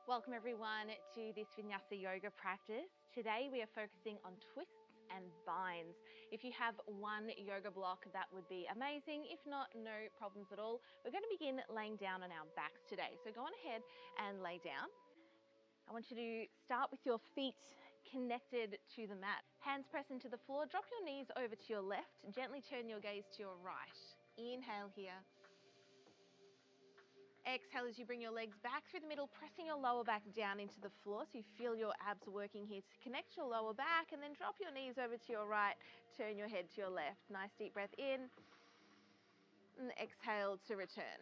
Welcome everyone to this Vinyasa yoga practice. Today we are focusing on twists and binds. If you have one yoga block, that would be amazing. If not, no problems at all. We're going to begin laying down on our backs today. So go on ahead and lay down. I want you to start with your feet connected to the mat. Hands press into the floor. Drop your knees over to your left. Gently turn your gaze to your right. Inhale here. Exhale as you bring your legs back through the middle, pressing your lower back down into the floor so you feel your abs working here to connect your lower back, and then drop your knees over to your right, turn your head to your left. Nice deep breath in, and exhale to return.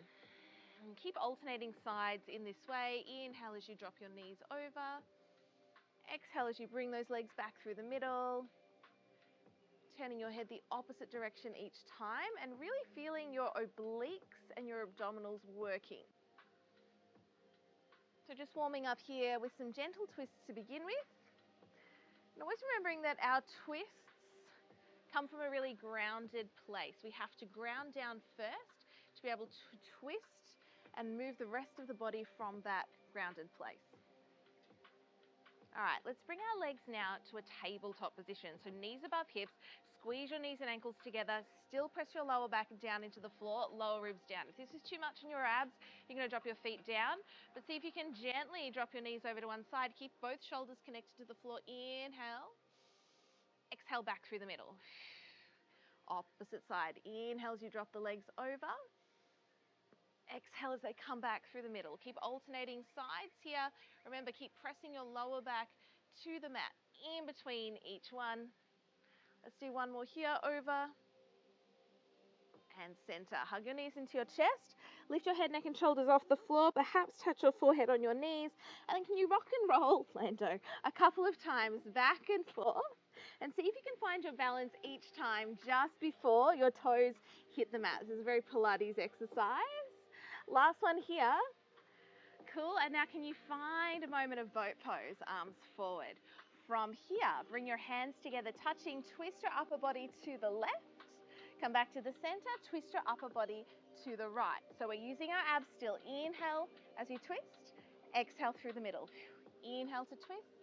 And keep alternating sides in this way. Inhale as you drop your knees over. Exhale as you bring those legs back through the middle, turning your head the opposite direction each time and really feeling your obliques and your abdominals working. So just warming up here with some gentle twists to begin with. And always remembering that our twists come from a really grounded place. We have to ground down first to be able to twist and move the rest of the body from that grounded place. All right, let's bring our legs now to a tabletop position. So knees above hips, squeeze your knees and ankles together, still press your lower back down into the floor, lower ribs down. If this is too much on your abs, you're gonna drop your feet down, but see if you can gently drop your knees over to one side. Keep both shoulders connected to the floor. Inhale, exhale back through the middle. Opposite side. Inhale as you drop the legs over. Exhale as they come back through the middle. Keep alternating sides here. Remember, keep pressing your lower back to the mat in between each one. Let's do one more here. Over and center. Hug your knees into your chest. Lift your head, neck and shoulders off the floor. Perhaps touch your forehead on your knees. And then can you rock and roll, Lando, a couple of times back and forth. And see if you can find your balance each time just before your toes hit the mat. This is a very Pilates exercise. Last one here. Cool. And now can you find a moment of boat pose, arms forward. From here, bring your hands together, touching, twist your upper body to the left. Come back to the center, twist your upper body to the right. So we're using our abs still. Inhale as you twist, exhale through the middle. Inhale to twist,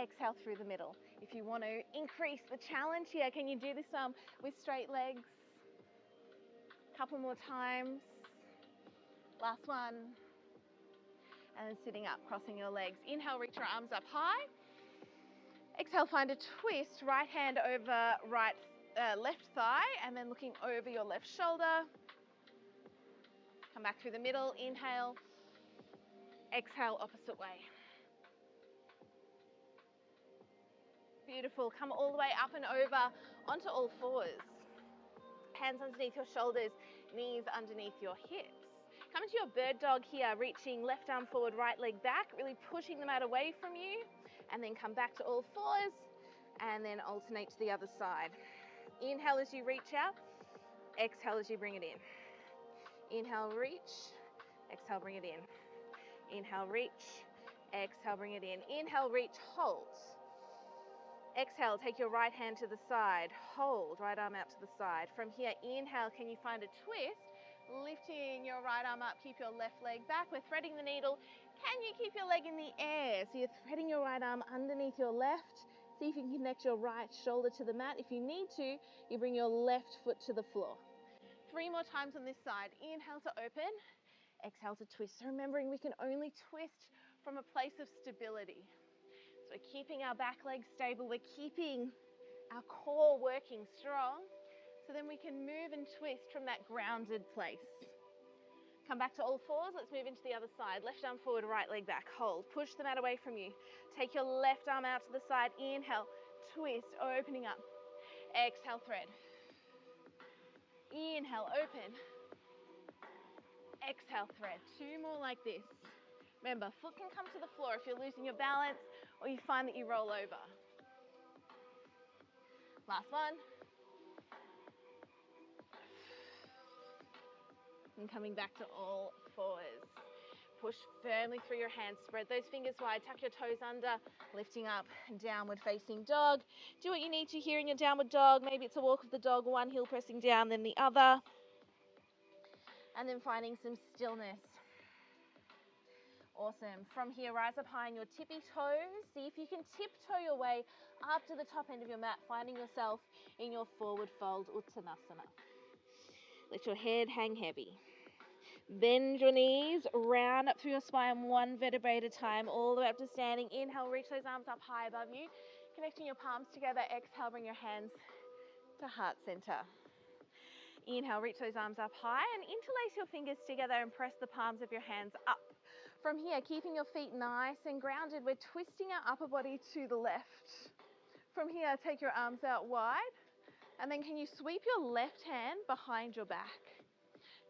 exhale through the middle. If you want to increase the challenge here, can you do this with straight legs? Couple more times. Last one. And then sitting up, crossing your legs. Inhale, reach your arms up high. Exhale, find a twist. Right hand over left thigh, and then looking over your left shoulder. Come back through the middle. Inhale. Exhale, opposite way. Beautiful. Come all the way up and over onto all fours. Hands underneath your shoulders, knees underneath your hips. Come into your bird dog here, reaching left arm forward, right leg back, really pushing the mat away from you, and then come back to all fours, and then alternate to the other side. Inhale as you reach out, exhale as you bring it in. Inhale, reach, exhale, bring it in. Inhale, reach, exhale, bring it in. Inhale, reach, hold. Exhale, take your right hand to the side, hold, right arm out to the side. From here, inhale, can you find a twist? Lifting your right arm up, keep your left leg back. We're threading the needle. Can you keep your leg in the air? So you're threading your right arm underneath your left. See if you can connect your right shoulder to the mat. If you need to, you bring your left foot to the floor. 3 more times on this side. Inhale to open, exhale to twist. So remembering we can only twist from a place of stability. So we're keeping our back leg stable. We're keeping our core working strong. So then we can move and twist from that grounded place. Come back to all fours. Let's move into the other side. Left arm forward, right leg back. Hold. Push the mat away from you. Take your left arm out to the side. Inhale. Twist. Opening up. Exhale. Thread. Inhale. Open. Exhale. Thread. 2 more like this. Remember, foot can come to the floor if you're losing your balance or you find that you roll over. Last one. And coming back to all fours. Push firmly through your hands. Spread those fingers wide. Tuck your toes under. Lifting up. Downward facing dog. Do what you need to here in your downward dog. Maybe it's a walk of the dog. One heel pressing down, then the other. And then finding some stillness. Awesome. From here, rise up high on your tippy toes. See if you can tiptoe your way up to the top end of your mat, finding yourself in your forward fold Uttanasana. Let your head hang heavy. Bend your knees, round up through your spine, one vertebrae at a time, all the way up to standing. Inhale, reach those arms up high above you, connecting your palms together. Exhale, bring your hands to heart center. Inhale, reach those arms up high and interlace your fingers together and press the palms of your hands up. From here, keeping your feet nice and grounded, we're twisting our upper body to the left. From here, take your arms out wide, and then can you sweep your left hand behind your back?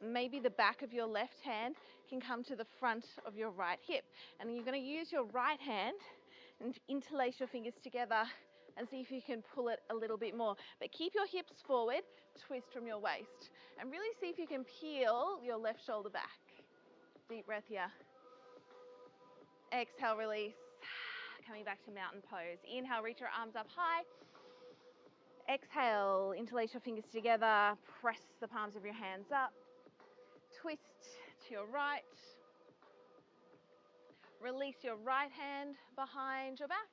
Maybe the back of your left hand can come to the front of your right hip. And you're going to use your right hand and interlace your fingers together and see if you can pull it a little bit more. But keep your hips forward, twist from your waist. And really see if you can peel your left shoulder back. Deep breath here. Exhale, release. Coming back to mountain pose. Inhale, reach your arms up high. Exhale, interlace your fingers together. Press the palms of your hands up. Twist to your right. Release your right hand behind your back.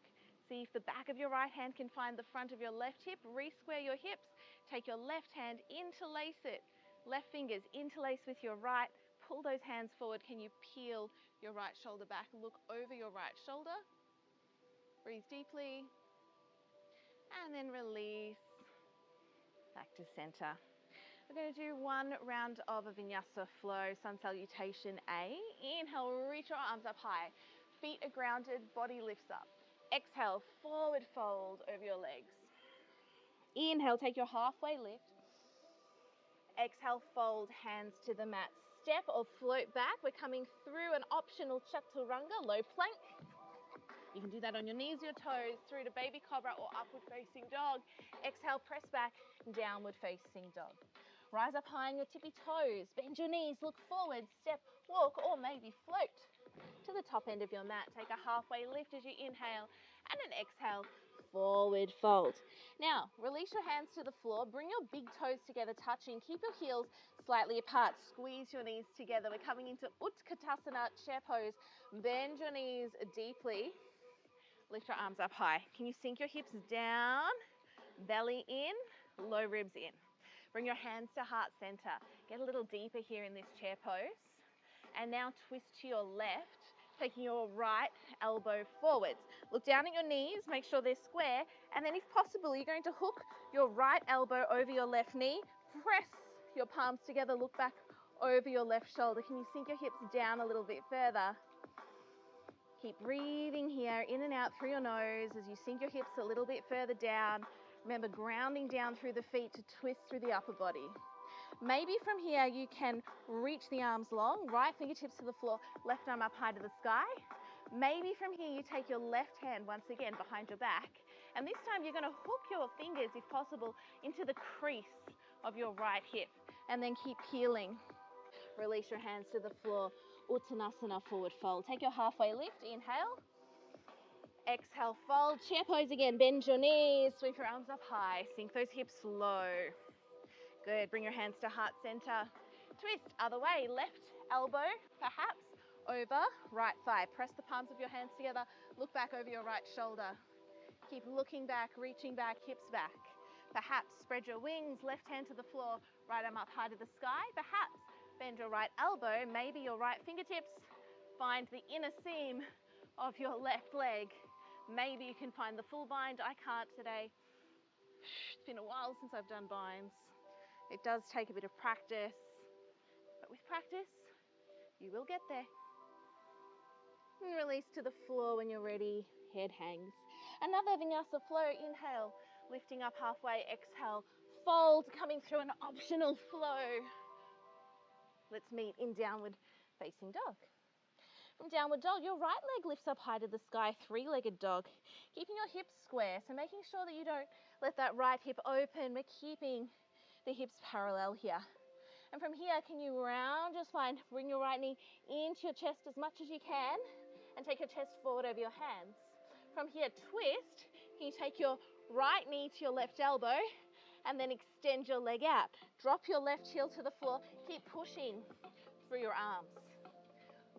See if the back of your right hand can find the front of your left hip. Re-square your hips. Take your left hand, interlace it. Left fingers interlace with your right. Pull those hands forward. Can you peel your right shoulder back? Look over your right shoulder. Breathe deeply. And then release. Back to center. We're going to do one round of a Vinyasa flow, sun salutation A. Inhale, reach your arms up high. Feet are grounded, body lifts up. Exhale, forward fold over your legs. Inhale, take your halfway lift. Exhale, fold hands to the mat. Step or float back. We're coming through an optional chaturanga, low plank. You can do that on your knees, your toes, through to baby cobra or upward facing dog. Exhale, press back, downward facing dog. Rise up high on your tippy toes, bend your knees, look forward, step, walk, or maybe float to the top end of your mat. Take a halfway lift as you inhale, and an exhale, forward fold. Now, release your hands to the floor, bring your big toes together, touching, keep your heels slightly apart, squeeze your knees together. We're coming into Utkatasana, chair pose. Bend your knees deeply, lift your arms up high. Can you sink your hips down, belly in, low ribs in? Bring your hands to heart center. Get a little deeper here in this chair pose. And now twist to your left, taking your right elbow forwards. Look down at your knees, make sure they're square. And then if possible, you're going to hook your right elbow over your left knee. Press your palms together, look back over your left shoulder. Can you sink your hips down a little bit further? Keep breathing here, in and out through your nose as you sink your hips a little bit further down. Remember, grounding down through the feet to twist through the upper body. Maybe from here you can reach the arms long, right fingertips to the floor, left arm up high to the sky. Maybe from here you take your left hand once again behind your back. And this time you're going to hook your fingers, if possible, into the crease of your right hip. And then keep peeling. Release your hands to the floor. Uttanasana, forward fold. Take your halfway lift. Inhale. Exhale, fold. Chair pose again. Bend your knees. Sweep your arms up high. Sink those hips low. Good. Bring your hands to heart center. Twist. Other way. Left elbow, perhaps, over right thigh. Press the palms of your hands together. Look back over your right shoulder. Keep looking back, reaching back, hips back. Perhaps spread your wings. Left hand to the floor. Right arm up high to the sky. Perhaps bend your right elbow. Maybe your right fingertips find the inner seam of your left leg. Maybe you can find the full bind. I can't today. It's been a while since I've done binds. It does take a bit of practice, but with practice, you will get there. And release to the floor when you're ready. Head hangs. Another Vinyasa flow. Inhale, lifting up halfway. Exhale, fold, coming through an optional flow. Let's meet in downward facing dog. From downward dog, your right leg lifts up high to the sky, three-legged dog. Keeping your hips square, so making sure that you don't let that right hip open. We're keeping the hips parallel here. And from here, can you round your spine, bring your right knee into your chest as much as you can, and take your chest forward over your hands. From here, twist. Can you take your right knee to your left elbow, and then extend your leg out. Drop your left heel to the floor. Keep pushing through your arms.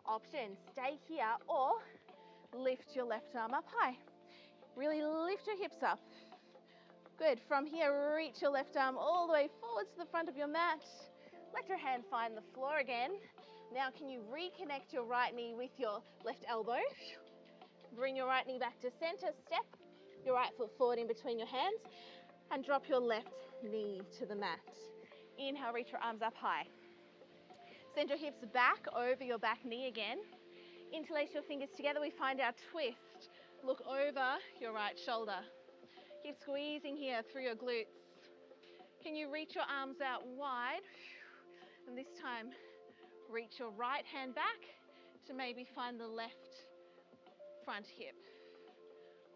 Option, stay here or lift your left arm up high. Really lift your hips up. Good. From here, reach your left arm all the way forwards to the front of your mat. Let your hand find the floor again. Now, can you reconnect your right knee with your left elbow? Bring your right knee back to center. Step your right foot forward in between your hands and drop your left knee to the mat. Inhale, reach your arms up high. Send your hips back over your back knee again. Interlace your fingers together. We find our twist. Look over your right shoulder. Keep squeezing here through your glutes. Can you reach your arms out wide? And this time, reach your right hand back to maybe find the left front hip.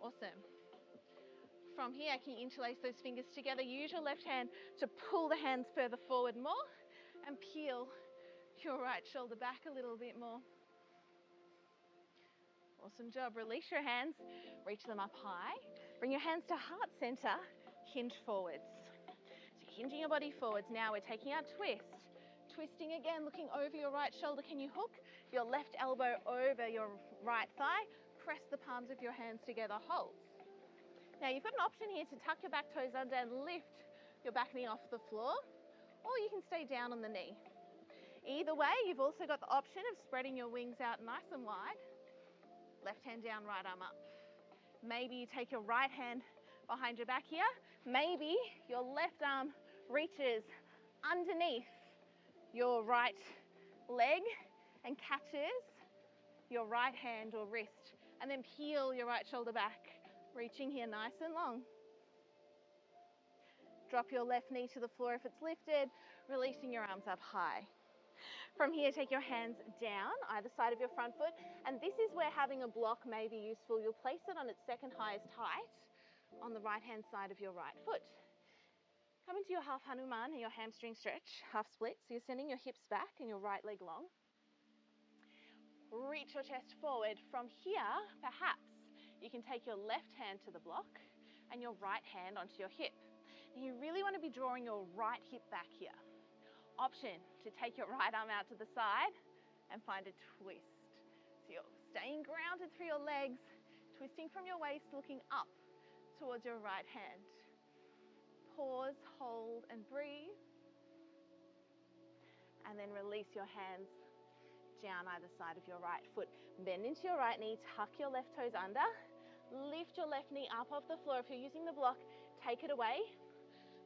Awesome. From here, can you interlace those fingers together? Use your left hand to pull the hands further forward more and peel your right shoulder back a little bit more. Awesome job. Release your hands, reach them up high. Bring your hands to heart center, hinge forwards. So hinging your body forwards. Now we're taking our twist. Twisting again, looking over your right shoulder. Can you hook your left elbow over your right thigh? Press the palms of your hands together, hold. Now you've got an option here to tuck your back toes under and lift your back knee off the floor, or you can stay down on the knee. Either way, you've also got the option of spreading your wings out nice and wide. Left hand down, right arm up. Maybe you take your right hand behind your back here. Maybe your left arm reaches underneath your right leg and catches your right hand or wrist, and then peel your right shoulder back, reaching here nice and long. Drop your left knee to the floor if it's lifted, releasing your arms up high. From here, take your hands down either side of your front foot, and this is where having a block may be useful. You'll place it on its second highest height on the right-hand side of your right foot. Come into your half Hanuman and your hamstring stretch, half split. So you're sending your hips back and your right leg long. Reach your chest forward. From here, perhaps you can take your left hand to the block and your right hand onto your hip. Now you really want to be drawing your right hip back here. Option to take your right arm out to the side and find a twist. So you're staying grounded through your legs, twisting from your waist, looking up towards your right hand. Pause, hold, and breathe. And then release your hands down either side of your right foot. Bend into your right knee, tuck your left toes under, lift your left knee up off the floor. If you're using the block, take it away.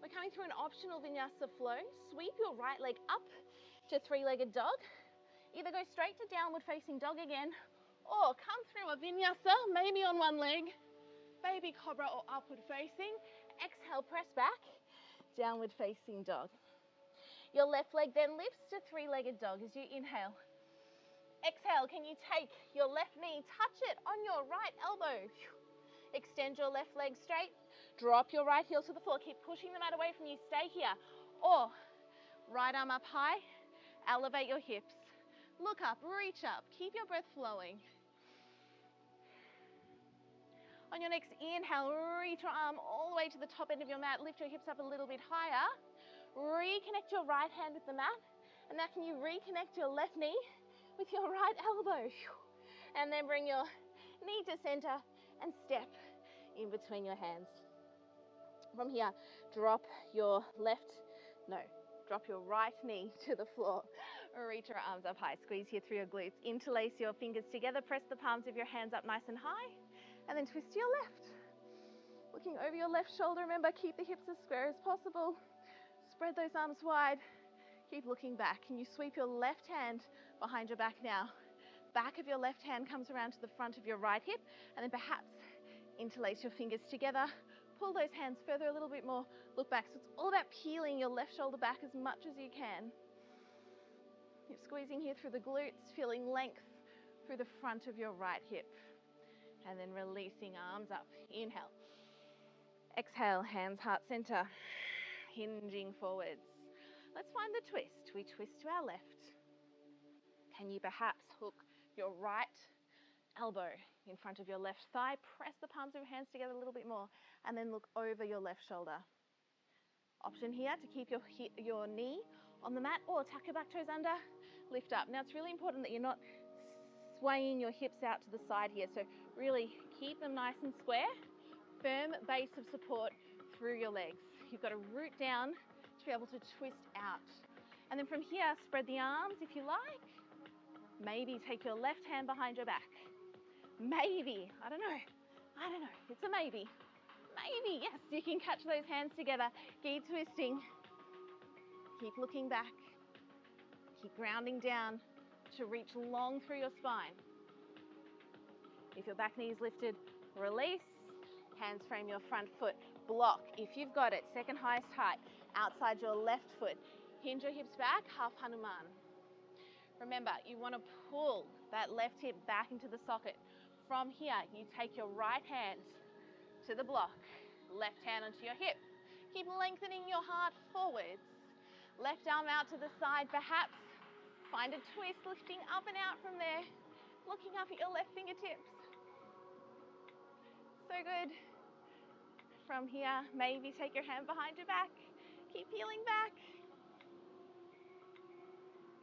We're coming through an optional vinyasa flow. Sweep your right leg up to three-legged dog. Either go straight to downward facing dog again, or come through a vinyasa, maybe on one leg, baby cobra or upward facing. Exhale, press back, downward facing dog. Your left leg then lifts to three-legged dog as you inhale. Exhale, can you take your left knee, touch it on your right elbow. Extend your left leg straight. Drop your right heel to the floor. Keep pushing the mat away from you. Stay here. Or right arm up high. Elevate your hips. Look up, reach up. Keep your breath flowing. On your next inhale, reach your arm all the way to the top end of your mat. Lift your hips up a little bit higher. Reconnect your right hand with the mat. And now can you reconnect your left knee with your right elbow. And then bring your knee to center and step in between your hands. From here, drop your right knee to the floor. Reach your arms up high. Squeeze here through your glutes. Interlace your fingers together. Press the palms of your hands up nice and high. And then twist to your left. Looking over your left shoulder. Remember, keep the hips as square as possible. Spread those arms wide. Keep looking back. Can you sweep your left hand behind your back now? Back of your left hand comes around to the front of your right hip, and then perhaps interlace your fingers together. Pull those hands further a little bit more. Look back. So it's all about peeling your left shoulder back as much as you can. You're squeezing here through the glutes, feeling length through the front of your right hip. And then releasing arms up. Inhale. Exhale, hands heart center. Hinging forwards. Let's find the twist. We twist to our left. Can you perhaps hook your right elbow in front of your left thigh? Press the palms of your hands together a little bit more, and then look over your left shoulder. Option here to keep your knee on the mat, or tuck your back toes under, lift up. Now it's really important that you're not swaying your hips out to the side here. So really keep them nice and square. Firm base of support through your legs. You've got to root down to be able to twist out. And then from here, spread the arms if you like. Maybe take your left hand behind your back. Maybe, I don't know, it's a maybe. Maybe, yes, you can catch those hands together. Keep twisting. Keep looking back. Keep grounding down to reach long through your spine. If your back knee is lifted, release. Hands frame your front foot. Block, if you've got it, second highest height, outside your left foot. Hinge your hips back, half Hanuman. Remember, you want to pull that left hip back into the socket. From here, you take your right hand to the block, left hand onto your hip. Keep lengthening your heart forwards. Left arm out to the side, perhaps. Find a twist, lifting up and out from there. Looking up at your left fingertips. So good. From here, maybe take your hand behind your back. Keep peeling back.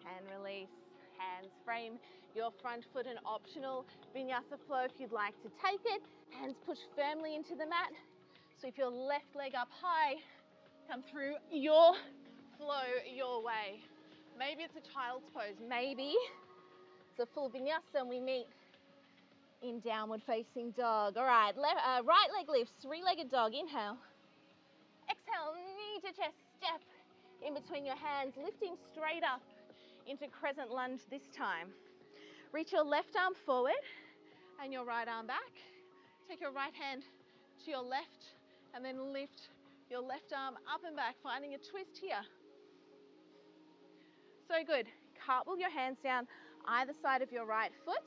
Hand release. Hands frame your front foot, an optional Vinyasa flow if you'd like to take it. Hands push firmly into the mat. Sweep your left leg up high. Come through your flow your way. Maybe it's a child's pose. Maybe it's a full Vinyasa and we meet in downward facing dog. All right, right leg lifts, three-legged dog. Inhale. Exhale, knee to chest, step in between your hands, lifting straight up into crescent lunge this time. Reach your left arm forward and your right arm back. Take your right hand to your left and then lift your left arm up and back, finding a twist here. So good. Cartwheel your hands down either side of your right foot.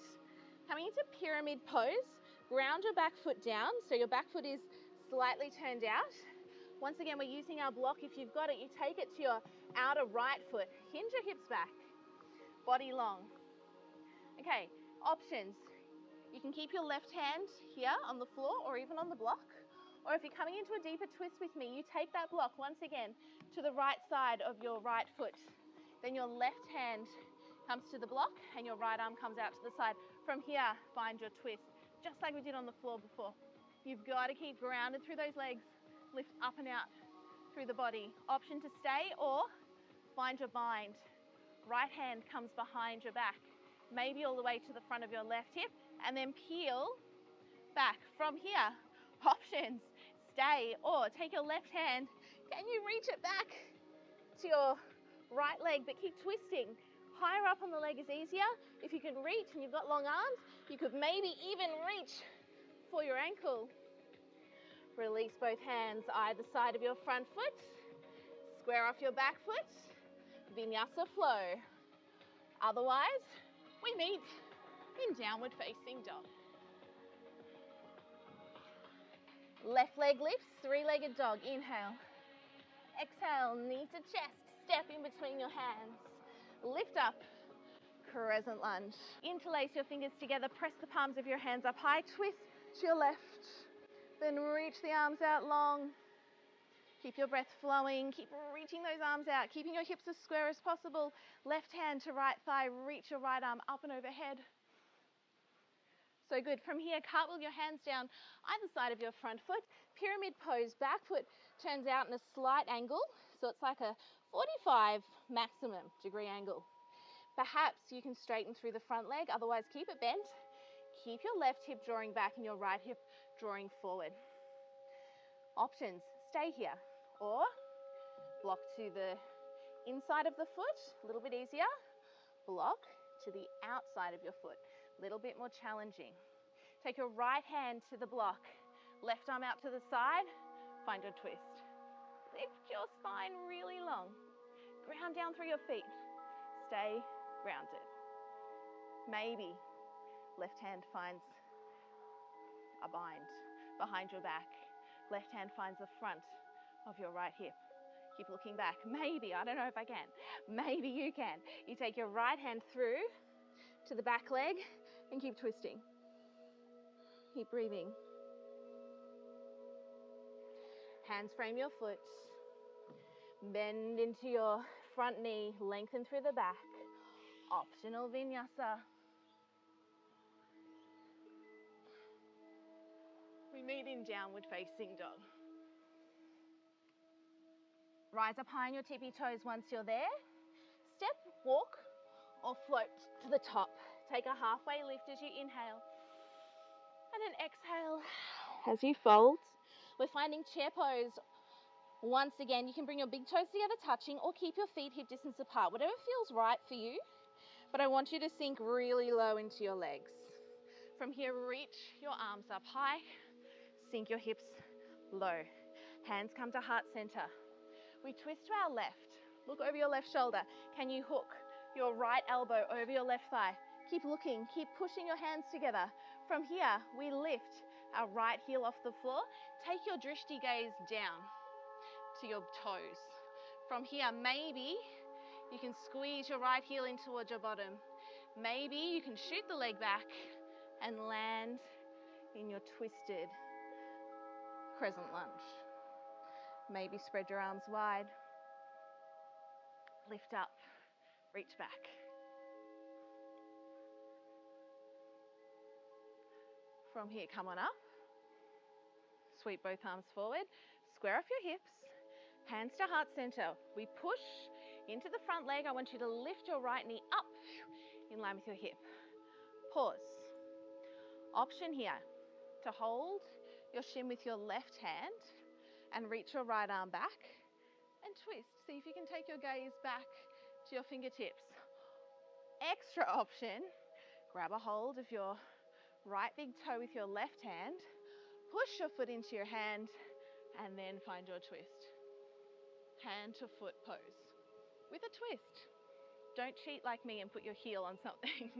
Coming into pyramid pose, ground your back foot down so your back foot is slightly turned out. Once again, we're using our block. If you've got it, you take it to your outer right foot. Hinge your hips back, body long. Okay, options. You can keep your left hand here on the floor or even on the block. Or if you're coming into a deeper twist with me, you take that block once again to the right side of your right foot. Then your left hand comes to the block and your right arm comes out to the side. From here, find your twist, just like we did on the floor before. You've got to keep grounded through those legs, lift up and out through the body. Option to stay or find your bind. Right hand comes behind your back, maybe all the way to the front of your left hip, and then peel back. From here, options, stay or take your left hand. Can you reach it back to your right leg, but keep twisting. Higher up on the leg is easier. If you can reach and you've got long arms, you could maybe even reach for your ankle. Release both hands either side of your front foot. Square off your back foot. Vinyasa flow. Otherwise, we meet in downward facing dog. Left leg lifts, three-legged dog. Inhale. Exhale, knee to chest. Step in between your hands. Lift up, crescent lunge. Interlace your fingers together, press the palms of your hands up high, twist to your left, then reach the arms out long. Keep your breath flowing, keep reaching those arms out, keeping your hips as square as possible. Left hand to right thigh, reach your right arm up and overhead. So good. From here, cartwheel your hands down either side of your front foot. Pyramid pose, back foot turns out in a slight angle, so it's like a 45 maximum degree angle. Perhaps you can straighten through the front leg, otherwise keep it bent. Keep your left hip drawing back and your right hip drawing forward. Options, stay here or block to the inside of the foot, a little bit easier. Block to the outside of your foot, a little bit more challenging. Take your right hand to the block, left arm out to the side, find your twist. Lift your spine really long. Ground down through your feet. Stay grounded. Maybe left hand finds a bind behind your back. Left hand finds the front of your right hip. Keep looking back. Maybe, I don't know if I can. Maybe you can. You take your right hand through to the back leg and keep twisting. Keep breathing. Hands frame your foot. Bend into your front knee, lengthen through the back. Optional Vinyasa. meet in downward facing dog. Rise up high on your tippy toes once you're there. Step, walk, or float to the top. Take a halfway lift as you inhale. And then exhale as you fold. We're finding chair pose. Once again, you can bring your big toes together touching or keep your feet hip distance apart, whatever feels right for you. But I want you to sink really low into your legs. From here, reach your arms up high, sink your hips low. Hands come to heart center. We twist to our left. Look over your left shoulder. Can you hook your right elbow over your left thigh? Keep looking, keep pushing your hands together. From here, we lift our right heel off the floor. Take your drishti gaze down to your toes. From here, maybe you can squeeze your right heel in towards your bottom. Maybe you can shoot the leg back and land in your twisted crescent lunge. Maybe spread your arms wide, lift up, reach back. From here, come on up, sweep both arms forward, square off your hips, hands to heart center. We push into the front leg. I want you to lift your right knee up in line with your hip. Pause. Option here to hold your shin with your left hand and reach your right arm back and twist. See if you can take your gaze back to your fingertips. Extra option, grab a hold of your right big toe with your left hand, push your foot into your hand, and then find your twist. Hand to foot pose with a twist. Don't cheat like me and put your heel on something.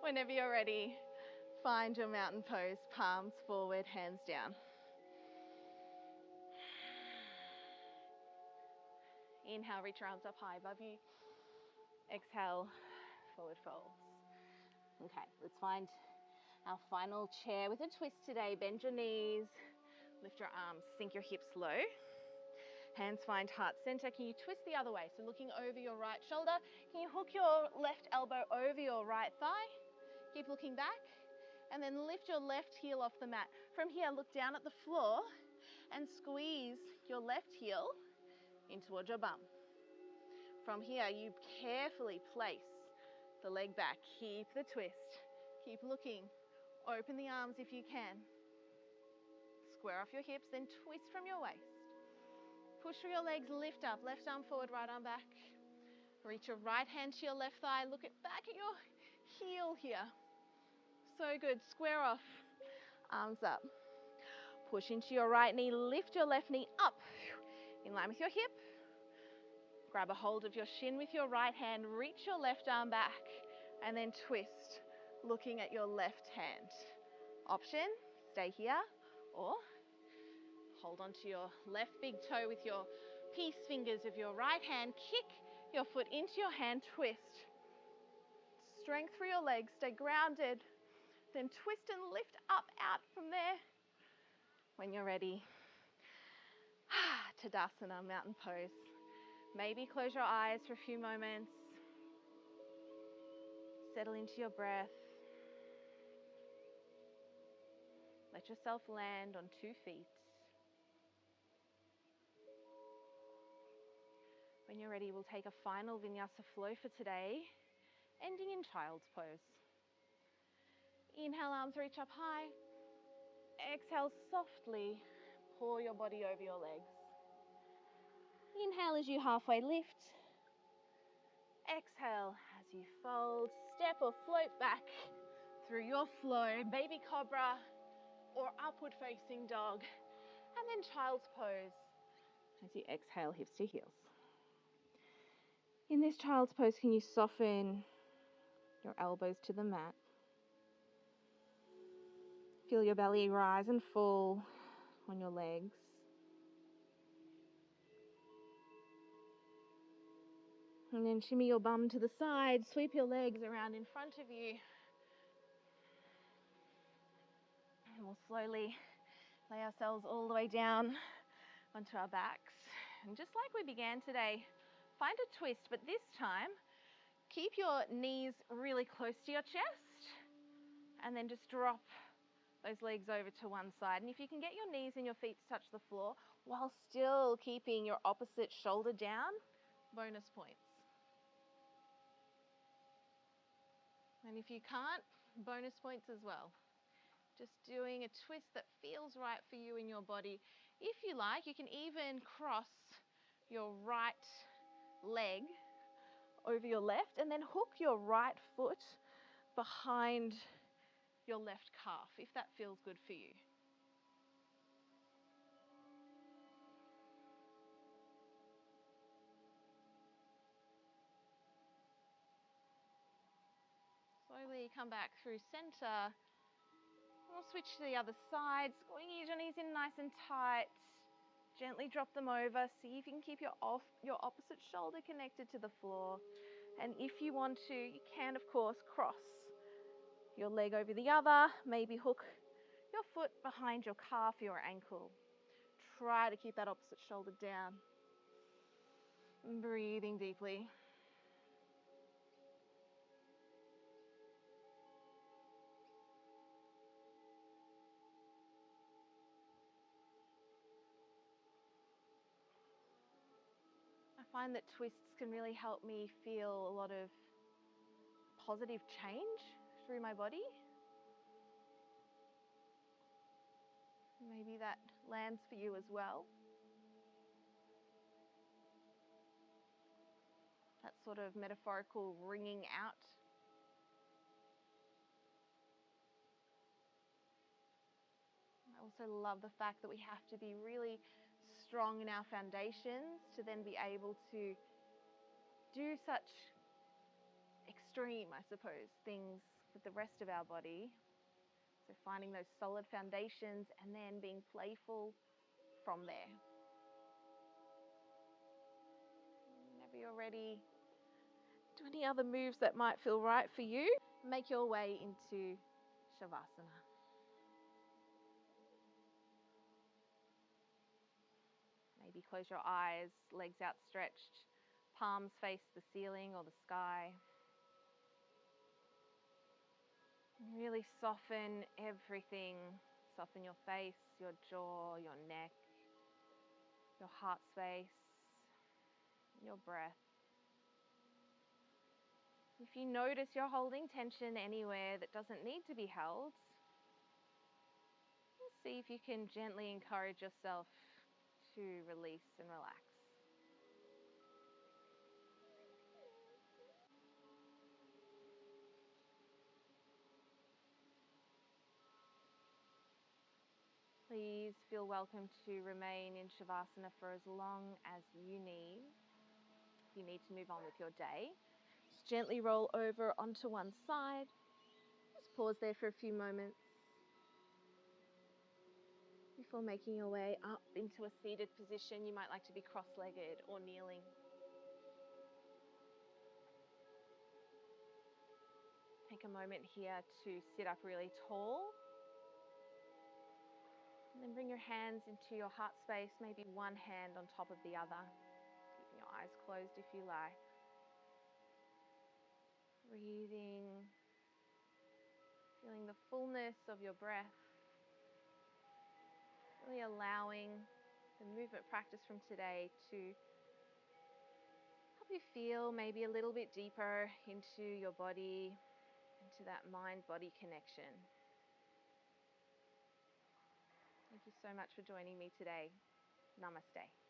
Whenever you're ready, find your mountain pose, palms forward, hands down. Inhale, reach your arms up high above you. Exhale, forward folds. Okay, let's find our final chair with a twist today. Bend your knees, lift your arms, sink your hips low. Hands find heart center. Can you twist the other way? So looking over your right shoulder. Can you hook your left elbow over your right thigh? Keep looking back. And then lift your left heel off the mat. From here, look down at the floor and squeeze your left heel in towards your bum. From here, you carefully place the leg back. Keep the twist. Keep looking. Open the arms if you can. Square off your hips, then twist from your waist. Push through your legs, lift up. Left arm forward, right arm back. Reach your right hand to your left thigh. Look back at your heel here. So good. Square off. Arms up. Push into your right knee. Lift your left knee up in line with your hip. Grab a hold of your shin with your right hand. Reach your left arm back and then twist, looking at your left hand. Option, stay here, or hold onto your left big toe with your peace fingers of your right hand. Kick your foot into your hand, twist. Strength through your legs, stay grounded. Then twist and lift up, out from there. When you're ready, Tadasana, mountain pose. Maybe close your eyes for a few moments. Settle into your breath. Let yourself land on 2 feet. When you're ready, we'll take a final Vinyasa flow for today, ending in child's pose. Inhale, arms reach up high. Exhale, softly pour your body over your legs. Inhale as you halfway lift. Exhale as you fold, step or float back through your flow, baby cobra or upward facing dog, and then child's pose as you exhale, hips to heels. In this child's pose, can you soften your elbows to the mat? Feel your belly rise and fall on your legs. And then shimmy your bum to the side, sweep your legs around in front of you. And we'll slowly lay ourselves all the way down onto our backs. And just like we began today, find a twist, but this time, keep your knees really close to your chest and then just drop those legs over to one side. And if you can get your knees and your feet to touch the floor while still keeping your opposite shoulder down, bonus points. And if you can't, bonus points as well. Just doing a twist that feels right for you in your body. If you like, you can even cross your right leg over your left and then hook your right foot behind your left calf, if that feels good for you. Slowly come back through center. We'll switch to the other side, squeeze your knees in nice and tight. Gently drop them over. See if you can keep your opposite shoulder connected to the floor. And if you want to, you can, of course, cross your leg over the other. Maybe hook your foot behind your calf or your ankle. Try to keep that opposite shoulder down. Breathing deeply. I find that twists can really help me feel a lot of positive change through my body. Maybe that lands for you as well. That sort of metaphorical wringing out. I also love the fact that we have to be really strong in our foundations to then be able to do such extreme, I suppose, things with the rest of our body. So finding those solid foundations and then being playful from there. Whenever you're ready, do any other moves that might feel right for you. Make your way into Shavasana. Maybe close your eyes, legs outstretched, palms face the ceiling or the sky. Really soften everything. Soften your face, your jaw, your neck, your heart space, your breath. If you notice you're holding tension anywhere that doesn't need to be held, see if you can gently encourage yourself to release and relax. Please feel welcome to remain in Shavasana for as long as you need. If you need to move on with your day, just gently roll over onto one side. Just pause there for a few moments before making your way up into a seated position. You might like to be cross-legged or kneeling. Take a moment here to sit up really tall. And then bring your hands into your heart space, maybe one hand on top of the other. Keeping your eyes closed if you like. Breathing, feeling the fullness of your breath. Really allowing the movement practice from today to help you feel maybe a little bit deeper into your body, into that mind-body connection. Thank you so much for joining me today. Namaste.